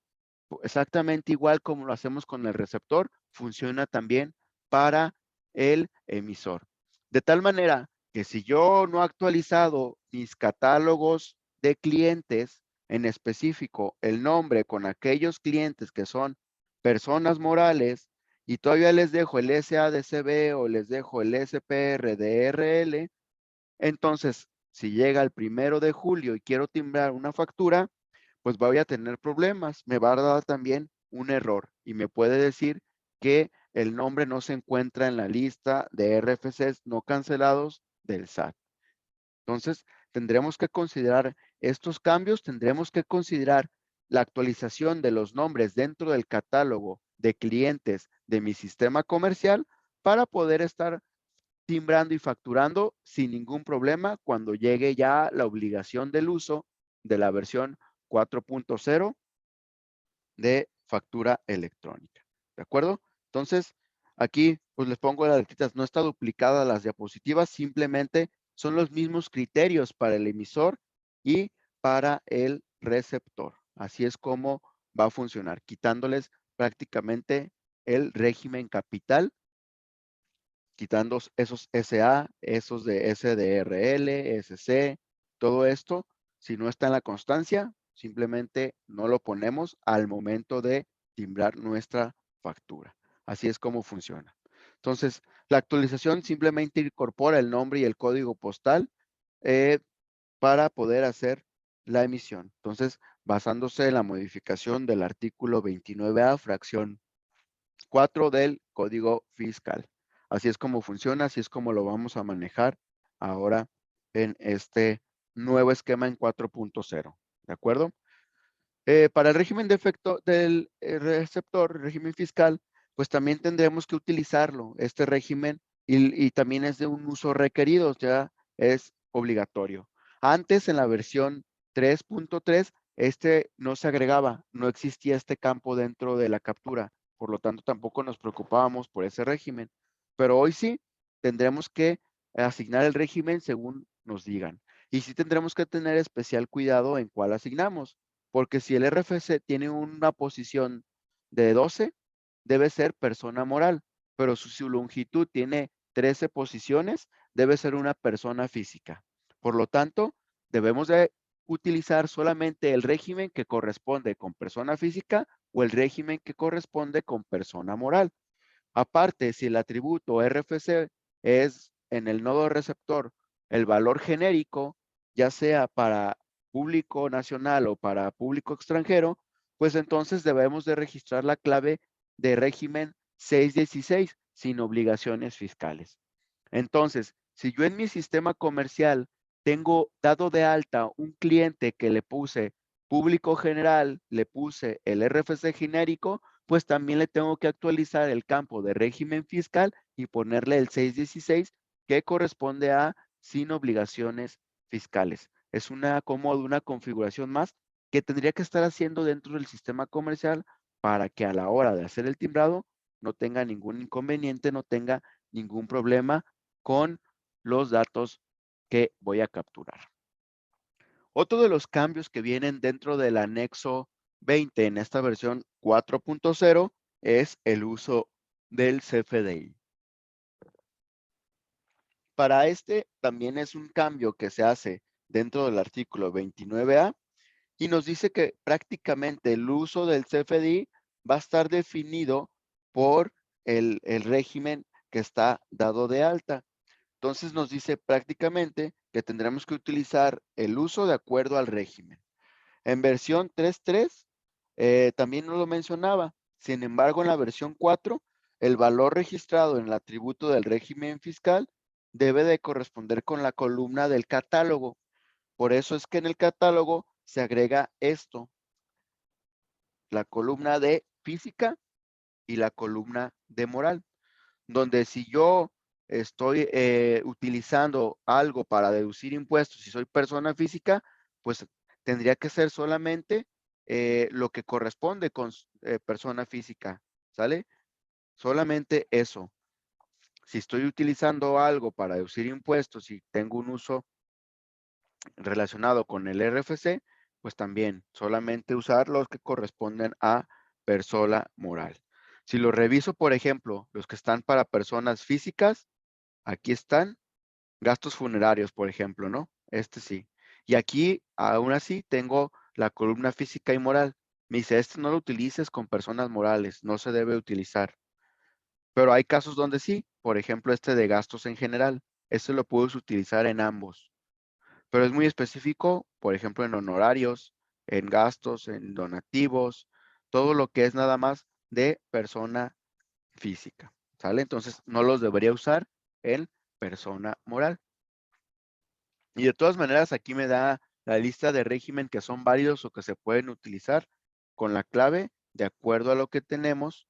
[SPEAKER 1] Exactamente igual como lo hacemos con el receptor, funciona también para el emisor. De tal manera que si yo no he actualizado mis catálogos de clientes, en específico el nombre con aquellos clientes que son personas morales y todavía les dejo el SADCB o les dejo el SPR de RL, entonces si llega el 1 de julio y quiero timbrar una factura, pues voy a tener problemas. Me va a dar también un error y me puede decir que el nombre no se encuentra en la lista de RFCs no cancelados del SAT. Entonces, tendremos que considerar estos cambios, tendremos que considerar la actualización de los nombres dentro del catálogo de clientes de mi sistema comercial para poder estar timbrando y facturando sin ningún problema cuando llegue ya la obligación del uso de la versión 4.0 de factura electrónica. ¿De acuerdo? Entonces, aquí pues les pongo las letritas, no está duplicada las diapositivas, simplemente son los mismos criterios para el emisor y para el receptor. Así es como va a funcionar, quitándoles prácticamente el régimen capital, quitando esos SA, esos de SDRL, SC, todo esto, si no está en la constancia, simplemente no lo ponemos al momento de timbrar nuestra factura. Así es como funciona. Entonces, la actualización simplemente incorpora el nombre y el código postal para poder hacer la emisión. Entonces, basándose en la modificación del artículo 29A, fracción 4 del Código Fiscal. Así es como funciona, así es como lo vamos a manejar ahora en este nuevo esquema en 4.0. ¿De acuerdo? Para el régimen de efecto del receptor, régimen fiscal, pues también tendremos que utilizarlo, este régimen, y también es de un uso requerido, ya es obligatorio. Antes, en la versión 3.3, este no se agregaba, no existía este campo dentro de la captura, por lo tanto tampoco nos preocupábamos por ese régimen. Pero hoy sí, tendremos que asignar el régimen según nos digan. Y sí tendremos que tener especial cuidado en cuál asignamos porque si el RFC tiene una posición de 12 debe ser persona moral, pero si su longitud tiene 13 posiciones, debe ser una persona física. Por lo tanto, debemos de utilizar solamente el régimen que corresponde con persona física o el régimen que corresponde con persona moral. Aparte, si el atributo RFC es en el nodo receptor el valor genérico, ya sea para público nacional o para público extranjero, pues entonces debemos de registrar la clave de régimen 616 sin obligaciones fiscales. Entonces, si yo en mi sistema comercial tengo dado de alta un cliente que le puse público general, le puse el RFC genérico, pues también le tengo que actualizar el campo de régimen fiscal y ponerle el 616 que corresponde a sin obligaciones fiscales. Es una acomodo, una configuración más que tendría que estar haciendo dentro del sistema comercial para que a la hora de hacer el timbrado no tenga ningún inconveniente, no tenga ningún problema con los datos que voy a capturar. Otro de los cambios que vienen dentro del anexo 20 en esta versión 4.0 es el uso del CFDI. Para este también es un cambio que se hace dentro del artículo 29A y nos dice que prácticamente el uso del CFDI va a estar definido por el régimen que está dado de alta. Entonces nos dice prácticamente que tendremos que utilizar el uso de acuerdo al régimen. En versión 3.3 también no lo mencionaba. Sin embargo, en la versión 4, el valor registrado en el atributo del régimen fiscal debe de corresponder con la columna del catálogo. Por eso es que en el catálogo se agrega esto, la columna de física y la columna de moral, donde si yo estoy utilizando algo para deducir impuestos, si soy persona física, pues tendría que ser solamente lo que corresponde con persona física, ¿sale? Solamente eso. Si estoy utilizando algo para deducir impuestos y tengo un uso relacionado con el RFC, pues también solamente usar los que corresponden a persona moral. Si lo reviso, por ejemplo, los que están para personas físicas, aquí están gastos funerarios, por ejemplo, ¿no? Este sí. Y aquí, aún así, tengo la columna física y moral. Me dice, este no lo utilices con personas morales, no se debe utilizar. Pero hay casos donde sí, por ejemplo, este de gastos en general. Este lo puedes utilizar en ambos. Pero es muy específico, por ejemplo, en honorarios, en gastos, en donativos, todo lo que es nada más de persona física, ¿sale? Entonces, no los debería usar en persona moral. Y de todas maneras, aquí me da la lista de régimen que son válidos o que se pueden utilizar con la clave de acuerdo a lo que tenemos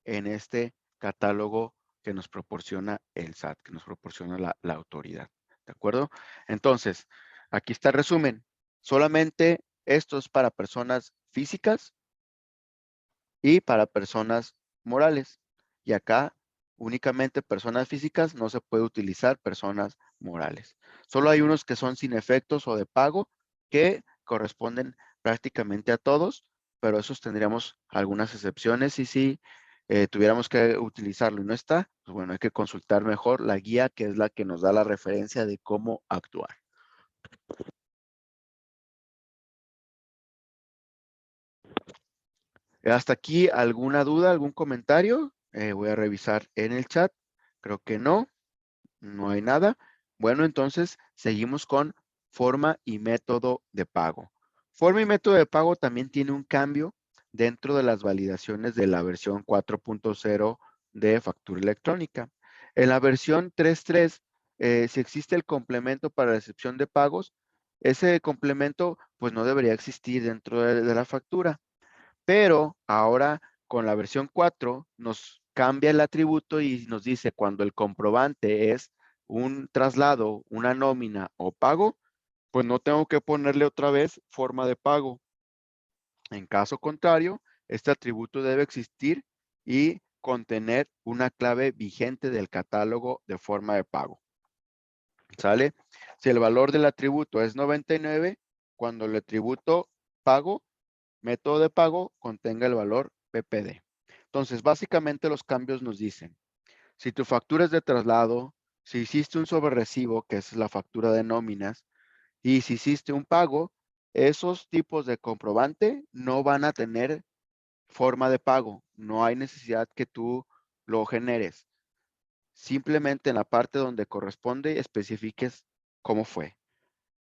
[SPEAKER 1] en este catálogo que nos proporciona el SAT, que nos proporciona la autoridad. ¿De acuerdo? Entonces, aquí está el resumen. Solamente esto es para personas físicas y para personas morales. Y acá únicamente personas físicas, no se puede utilizar personas morales. Solo hay unos que son sin efectos o de pago que corresponden prácticamente a todos, pero esos tendríamos algunas excepciones y si tuviéramos que utilizarlo y no está, pues bueno, hay que consultar mejor la guía que es la que nos da la referencia de cómo actuar. Hasta aquí, ¿alguna duda, algún comentario? Voy a revisar en el chat. Creo que no. No hay nada. Bueno, entonces seguimos con forma y método de pago. Forma y método de pago también tiene un cambio dentro de las validaciones de la versión 4.0 de factura electrónica. En la versión 3.3, si existe el complemento para recepción de pagos, ese complemento pues no debería existir dentro de la factura. Pero ahora con la versión 4 nos cambia el atributo y nos dice cuando el comprobante es un traslado, una nómina o pago, pues no tengo que ponerle otra vez forma de pago. En caso contrario, este atributo debe existir y contener una clave vigente del catálogo de forma de pago. ¿Sale? Si el valor del atributo es 99, cuando el atributo pago método de pago contenga el valor PPD. Entonces, básicamente los cambios nos dicen, si tu factura es de traslado, si hiciste un sobrerecibo, que es la factura de nóminas, y si hiciste un pago, esos tipos de comprobante no van a tener forma de pago. No hay necesidad que tú lo generes. Simplemente en la parte donde corresponde especifiques cómo fue.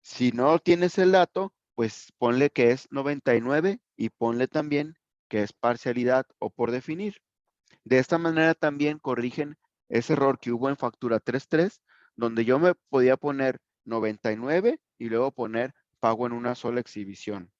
[SPEAKER 1] Si no tienes el dato, pues ponle que es 99 y ponle también que es parcialidad o por definir. De esta manera también corrigen ese error que hubo en factura 33, donde yo me podía poner 99 y luego poner pago en una sola exhibición.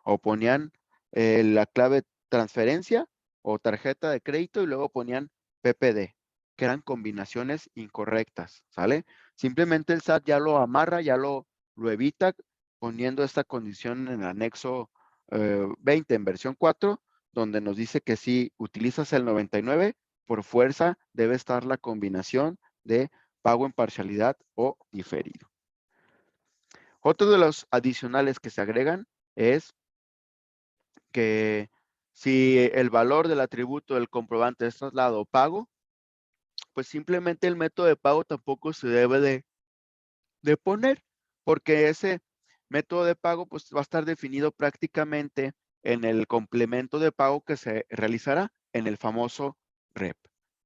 [SPEAKER 1] O ponían la clave transferencia o tarjeta de crédito y luego ponían PPD, que eran combinaciones incorrectas, ¿sale? Simplemente el SAT ya lo amarra, ya lo evita poniendo esta condición en el anexo 20 en versión 4, donde nos dice que si utilizas el 99, por fuerza debe estar la combinación de pago en parcialidad o diferido. Otro de los adicionales que se agregan es que si el valor del atributo del comprobante es traslado o pago, pues simplemente el método de pago tampoco se debe de poner, porque ese método de pago pues va a estar definido prácticamente en el complemento de pago que se realizará en el famoso REP,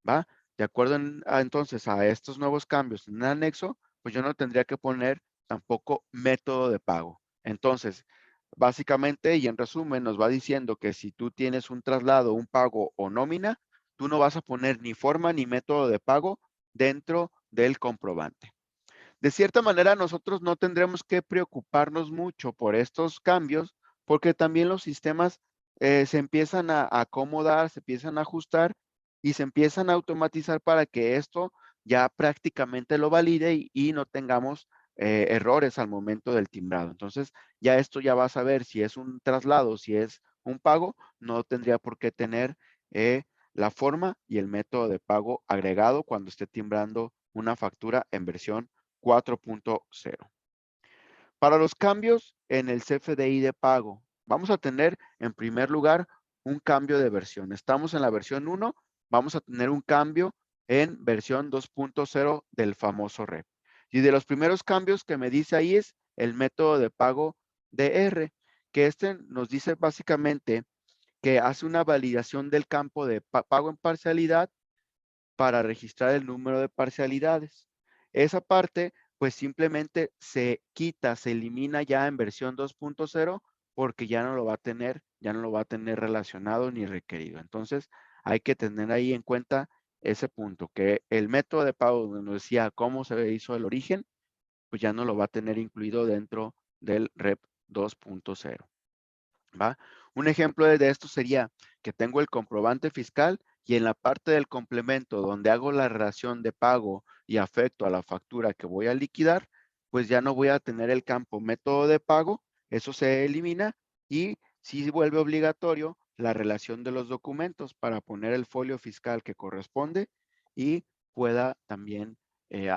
[SPEAKER 1] ¿va? De acuerdo entonces a estos nuevos cambios en el anexo, pues yo no tendría que poner tampoco método de pago. Entonces, básicamente y en resumen nos va diciendo que si tú tienes un traslado, un pago o nómina, tú no vas a poner ni forma ni método de pago dentro del comprobante. De cierta manera, nosotros no tendremos que preocuparnos mucho por estos cambios, porque también los sistemas se empiezan a acomodar, se empiezan a ajustar y se empiezan a automatizar para que esto ya prácticamente lo valide y no tengamos errores al momento del timbrado. Entonces, ya esto ya va a saber si es un traslado, si es un pago, no tendría por qué tener la forma y el método de pago agregado cuando esté timbrando una factura en versión 4.0. Para los cambios en el CFDI de pago, vamos a tener en primer lugar un cambio de versión. Estamos en la versión 1, vamos a tener un cambio en versión 2.0 del famoso REP. Y de los primeros cambios que me dice ahí es el método de pago DR, que este nos dice básicamente que hace una validación del campo de pago en parcialidad para registrar el número de parcialidades. Esa parte, pues simplemente se quita, se elimina ya en versión 2.0 porque ya no lo va a tener, ya no lo va a tener relacionado ni requerido. Entonces, hay que tener ahí en cuenta ese punto, que el método de pago donde nos decía cómo se hizo el origen, pues ya no lo va a tener incluido dentro del REP 2.0. ¿Va? Un ejemplo de esto sería que tengo el comprobante fiscal y en la parte del complemento donde hago la relación de pago y afecto a la factura que voy a liquidar, pues ya no voy a tener el campo método de pago, eso se elimina y sí vuelve obligatorio la relación de los documentos para poner el folio fiscal que corresponde y pueda también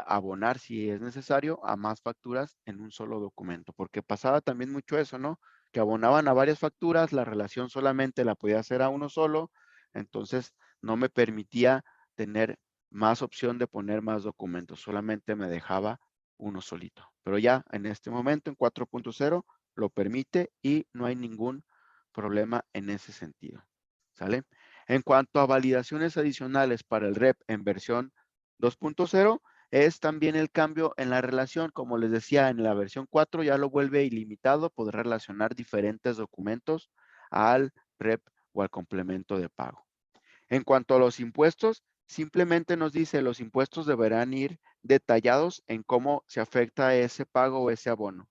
[SPEAKER 1] abonar si es necesario a más facturas en un solo documento, porque pasaba también mucho eso, ¿no? Que abonaban a varias facturas, la relación solamente la podía hacer a uno solo, entonces no me permitía tener más opción de poner más documentos, solamente me dejaba uno solito. Pero ya en este momento, en 4.0, lo permite y no hay ningún problema en ese sentido. ¿Sale? En cuanto a validaciones adicionales para el REP en versión 2.0, es también el cambio en la relación. Como les decía, en la versión 4 ya lo vuelve ilimitado, poder relacionar diferentes documentos al REP o al complemento de pago. En cuanto a los impuestos, simplemente nos dice los impuestos deberán ir detallados en cómo se afecta ese pago o ese abono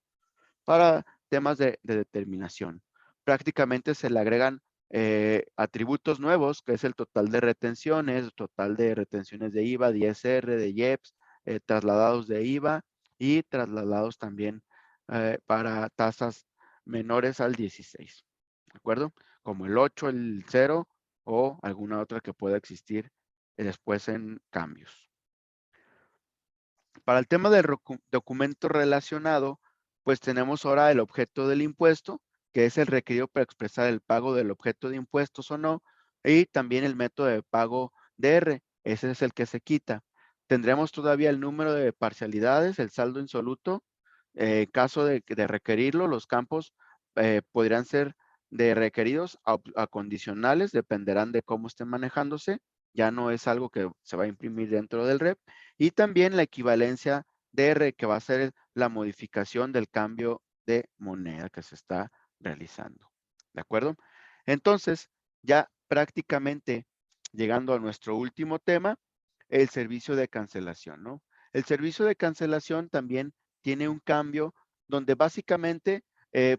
[SPEAKER 1] para temas de determinación. Prácticamente se le agregan atributos nuevos, que es el total de retenciones, total de retenciones de IVA, de ISR, de IEPS, trasladados de IVA y trasladados también para tasas menores al 16. ¿De acuerdo? Como el 8, el 0 o alguna otra que pueda existir después en cambios. Para el tema del documento relacionado, pues tenemos ahora el objeto del impuesto, que es el requerido para expresar el pago del objeto de impuestos o no, Y también el método de pago DR, ese es el que se quita. Tendremos todavía el número de parcialidades, el saldo insoluto. En caso de requerirlo, los campos podrían ser de requeridos a condicionales, dependerán de cómo estén manejándose. Ya no es algo que se va a imprimir dentro del REP. Y también la equivalencia DR, que va a ser la modificación del cambio de moneda que se está realizando. ¿De acuerdo? Entonces, ya prácticamente llegando a nuestro último tema, el servicio de cancelación, ¿no? El servicio de cancelación también tiene un cambio donde básicamente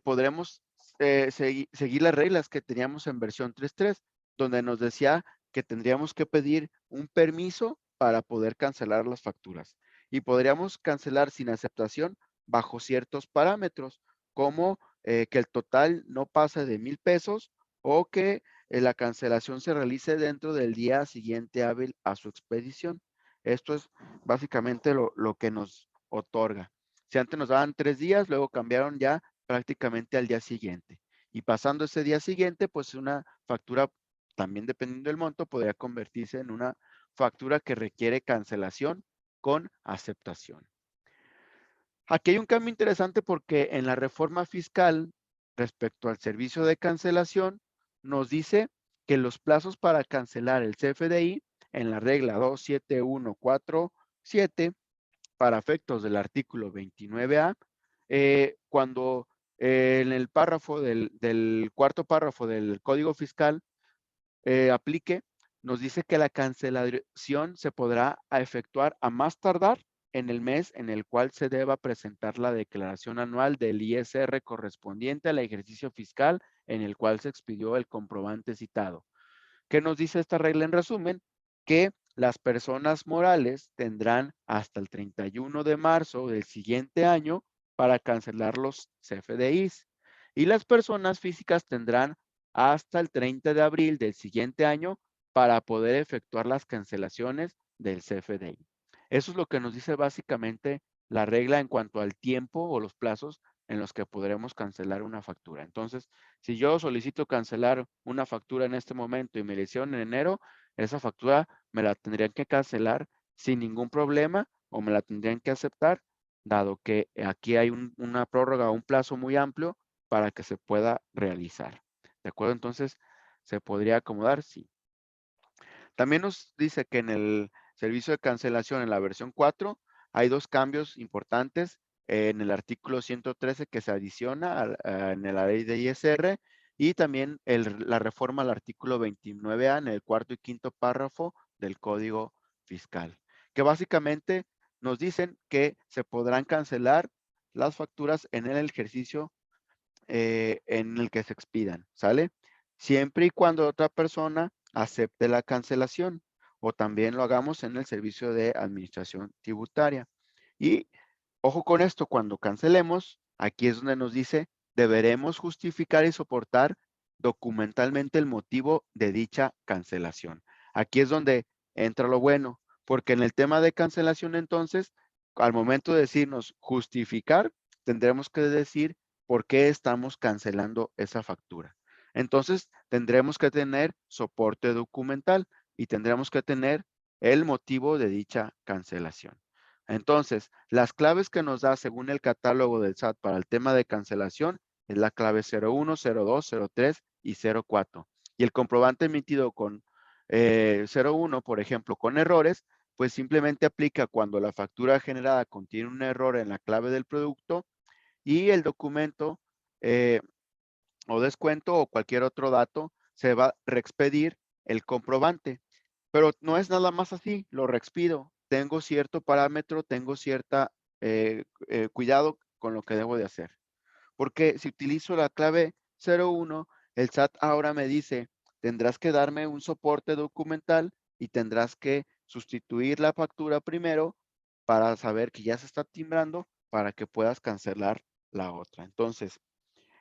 [SPEAKER 1] podremos seguir las reglas que teníamos en versión 3.3, donde nos decía que tendríamos que pedir un permiso para poder cancelar las facturas. Y podríamos cancelar sin aceptación bajo ciertos parámetros, como que el total no pase de 1,000 pesos o que la cancelación se realice dentro del día siguiente hábil a su expedición. Esto es básicamente lo que nos otorga. Si antes nos daban 3 días, luego cambiaron ya prácticamente al día siguiente. Y pasando ese día siguiente, pues una factura, también dependiendo del monto, podría convertirse en una factura que requiere cancelación con aceptación. Aquí hay un cambio interesante porque en la reforma fiscal respecto al servicio de cancelación nos dice que los plazos para cancelar el CFDI en la regla 27147 para efectos del artículo 29A, cuando en el párrafo del cuarto párrafo del Código Fiscal aplique, nos dice que la cancelación se podrá efectuar a más tardar en el mes en el cual se deba presentar la declaración anual del ISR correspondiente al ejercicio fiscal en el cual se expidió el comprobante citado. ¿Qué nos dice esta regla en resumen? Que las personas morales tendrán hasta el 31 de marzo del siguiente año para cancelar los CFDIs y las personas físicas tendrán hasta el 30 de abril del siguiente año para poder efectuar las cancelaciones del CFDI. Eso es lo que nos dice básicamente la regla en cuanto al tiempo o los plazos en los que podremos cancelar una factura. Entonces, si yo solicito cancelar una factura en este momento y me la hicieron en enero, esa factura me la tendrían que cancelar sin ningún problema o me la tendrían que aceptar, dado que aquí hay una prórroga o un plazo muy amplio para que se pueda realizar. ¿De acuerdo? Entonces, ¿se podría acomodar? Sí. También nos dice que en el servicio de cancelación en la versión 4 hay dos cambios importantes en el artículo 113 que se adiciona en la ley de ISR y también la reforma al artículo 29A en el cuarto y quinto párrafo del Código Fiscal, que básicamente nos dicen que se podrán cancelar las facturas en el ejercicio en el que se expidan, ¿sale? Siempre y cuando otra persona acepte la cancelación o también lo hagamos en el servicio de administración tributaria. Y ojo con esto, cuando cancelemos, aquí es donde nos dice, deberemos justificar y soportar documentalmente el motivo de dicha cancelación. Aquí es donde entra lo bueno, porque en el tema de cancelación entonces, al momento de decirnos justificar, tendremos que decir por qué estamos cancelando esa factura. Entonces, tendremos que tener soporte documental y tendremos que tener el motivo de dicha cancelación. Entonces, las claves que nos da según el catálogo del SAT para el tema de cancelación es la clave 01, 02, 03 y 04. Y el comprobante emitido con 01, por ejemplo, con errores, pues simplemente aplica cuando la factura generada contiene un error en la clave del producto y el documento o descuento o cualquier otro dato se va a reexpedir el comprobante. Pero no es nada más así, lo reexpido. Tengo cierto parámetro, tengo cierta cuidado con lo que debo de hacer. Porque si utilizo la clave 01, el SAT ahora me dice, tendrás que darme un soporte documental y tendrás que sustituir la factura primero para saber que ya se está timbrando para que puedas cancelar la otra. Entonces,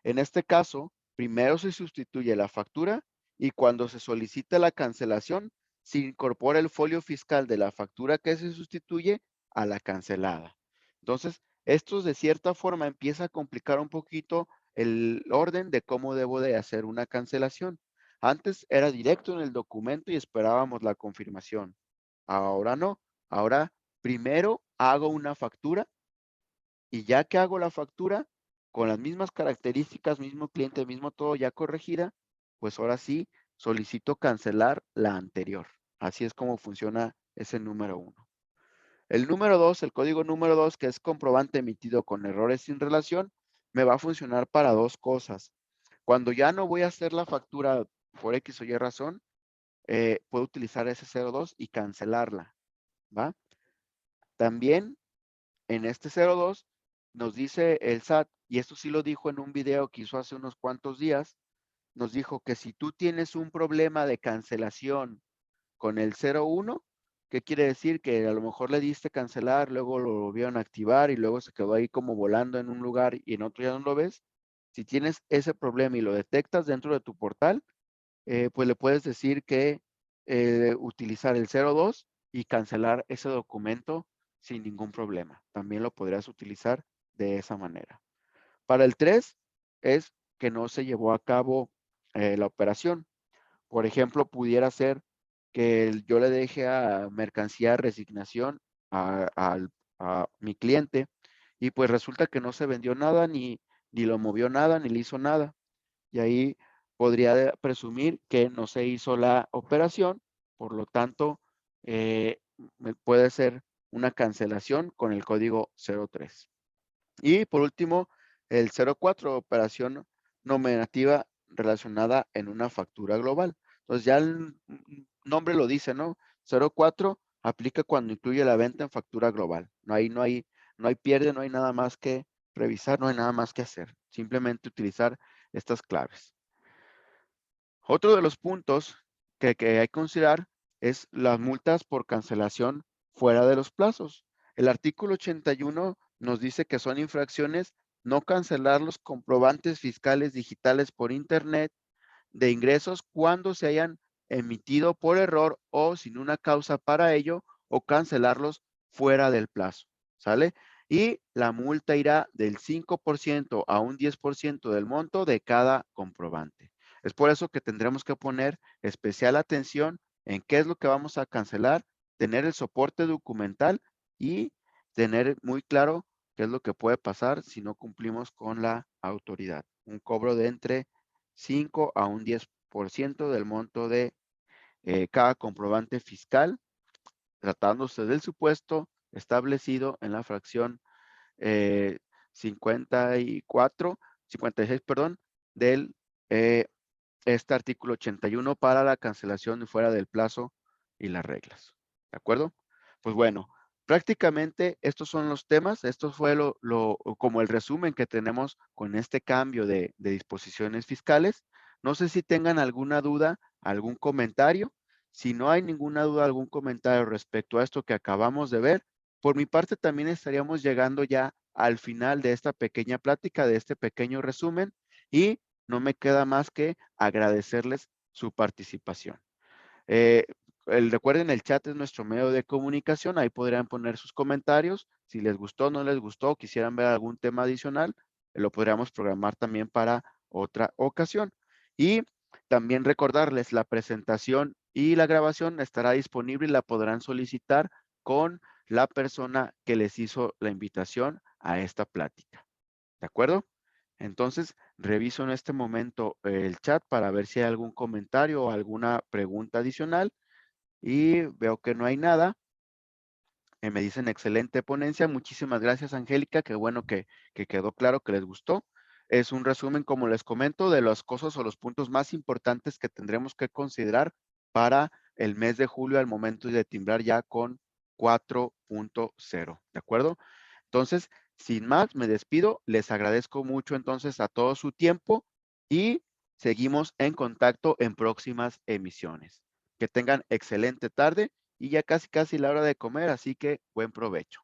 [SPEAKER 1] en este caso, primero se sustituye la factura y cuando se solicita la cancelación, se incorpora el folio fiscal de la factura que se sustituye a la cancelada. Entonces, esto de cierta forma empieza a complicar un poquito el orden de cómo debo de hacer una cancelación. Antes era directo en el documento y esperábamos la confirmación. Ahora no. Ahora primero hago una factura y ya que hago la factura, con las mismas características, mismo cliente, mismo todo ya corregida, pues ahora sí solicito cancelar la anterior. Así es como funciona ese número uno. El número dos, el código número dos, que es comprobante emitido con errores sin relación, me va a funcionar para dos cosas. Cuando ya no voy a hacer la factura por X o Y razón, puedo utilizar ese 02 y cancelarla, ¿va? También en este 02 nos dice el SAT, y esto sí lo dijo en un video que hizo hace unos cuantos días, nos dijo que si tú tienes un problema de cancelación con el 01, ¿qué quiere decir? Que a lo mejor le diste cancelar, luego lo volvieron a activar y luego se quedó ahí como volando en un lugar y en otro ya no lo ves. Si tienes ese problema y lo detectas dentro de tu portal, pues le puedes decir que utilizar el 02 y cancelar ese documento sin ningún problema. También lo podrías utilizar de esa manera. Para el 3 es que no se llevó a cabo la operación. Por ejemplo, pudiera ser que yo le deje a mercancía resignación a mi cliente y pues resulta que no se vendió nada, ni lo movió nada, ni le hizo nada. Y ahí podría presumir que no se hizo la operación, por lo tanto, puede ser una cancelación con el código 03. Y por último, el 04, operación nominativa relacionada en una factura global. Entonces ya el nombre lo dice, ¿no? 04 aplica cuando incluye la venta en factura global. No hay pierde, no hay nada más que revisar, no hay nada más que hacer. Simplemente utilizar estas claves. Otro de los puntos que hay que considerar es las multas por cancelación fuera de los plazos. El artículo 81 nos dice que son infracciones no cancelar los comprobantes fiscales digitales por Internet de ingresos cuando se hayan emitido por error o sin una causa para ello o cancelarlos fuera del plazo, ¿sale? Y la multa irá del 5% a un 10% del monto de cada comprobante. Es por eso que tendremos que poner especial atención en qué es lo que vamos a cancelar, tener el soporte documental y tener muy claro qué es lo que puede pasar si no cumplimos con la autoridad. Un cobro de entre 5 a un 10% del monto de cada comprobante fiscal, tratándose del supuesto establecido en la fracción 54, 56, perdón, del este artículo 81 para la cancelación de fuera del plazo y las reglas. ¿De acuerdo? Pues bueno, prácticamente estos son los temas. Esto fue como el resumen que tenemos con este cambio de disposiciones fiscales. No sé si tengan alguna duda, algún comentario. Si no hay ninguna duda, algún comentario respecto a esto que acabamos de ver, por mi parte también estaríamos llegando ya al final de esta pequeña plática, de este pequeño resumen, y no me queda más que agradecerles su participación. Eh, recuerden, el chat es nuestro medio de comunicación, ahí podrían poner sus comentarios, si les gustó, no les gustó, quisieran ver algún tema adicional, lo podríamos programar también para otra ocasión. Y también recordarles, la presentación y la grabación estará disponible y la podrán solicitar con la persona que les hizo la invitación a esta plática. ¿De acuerdo? Entonces, reviso en este momento el chat para ver si hay algún comentario o alguna pregunta adicional y veo que no hay nada. Me dicen excelente ponencia. Muchísimas gracias, Angélica. Qué bueno que quedó claro que les gustó. Es un resumen, como les comento, de las cosas o los puntos más importantes que tendremos que considerar para el mes de julio al momento de timbrar ya con 4.0. ¿De acuerdo? Entonces, sin más, me despido. Les agradezco mucho entonces a todo su tiempo y seguimos en contacto en próximas emisiones. Que tengan excelente tarde y ya casi la hora de comer, así que buen provecho.